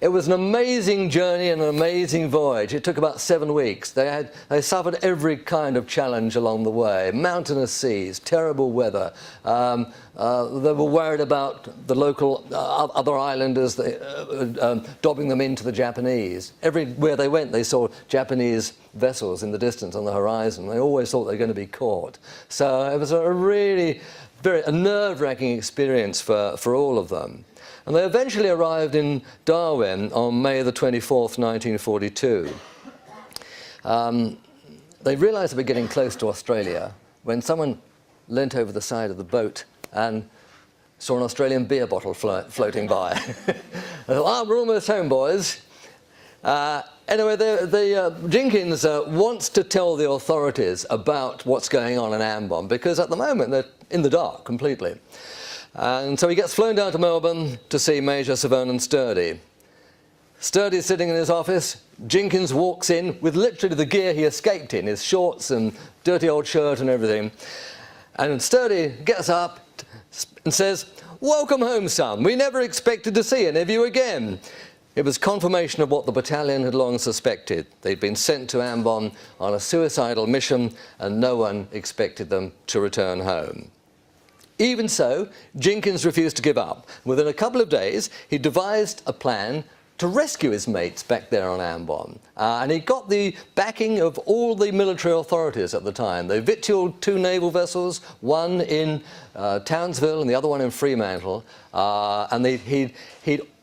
It was an amazing journey and an amazing voyage. It took about 7 weeks. They suffered every kind of challenge along the way. Mountainous seas, terrible weather. They were worried about the local other islanders dobbing them into the Japanese. Everywhere they went, they saw Japanese vessels in the distance on the horizon. They always thought they were going to be caught. So it was a really a nerve-wracking experience for all of them. And they eventually arrived in Darwin on May the 24th, 1942. They realised they were getting close to Australia when someone leant over the side of the boat and saw an Australian beer bottle floating by. They thought, we're almost home, boys. Anyway, Jinkins wants to tell the authorities about what's going on in Ambon, because at the moment they're in the dark completely. And so he gets flown down to Melbourne to see Major Sir Vernon Sturdy. Sturdy's sitting in his office. Jinkins walks in with literally the gear he escaped in, his shorts and dirty old shirt and everything. And Sturdy gets up and says, "Welcome home, son. We never expected to see any of you again." It was confirmation of what the battalion had long suspected. They'd been sent to Ambon on a suicidal mission and no one expected them to return home. Even so, Jinkins refused to give up. Within a couple of days, he devised a plan to rescue his mates back there on Ambon. And he got the backing of all the military authorities at the time. They victualled 2 naval vessels, one in Townsville and the other one in Fremantle. And he'd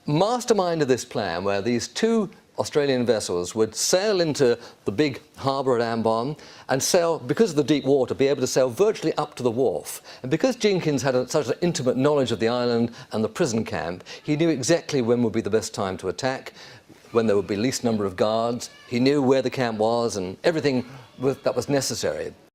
masterminded this plan where these 2 Australian vessels would sail into the big harbour at Ambon and sail, because of the deep water, be able to sail virtually up to the wharf. And because Jinkins had such an intimate knowledge of the island and the prison camp, he knew exactly when would be the best time to attack, when there would be least number of guards. He knew where the camp was and everything that was necessary.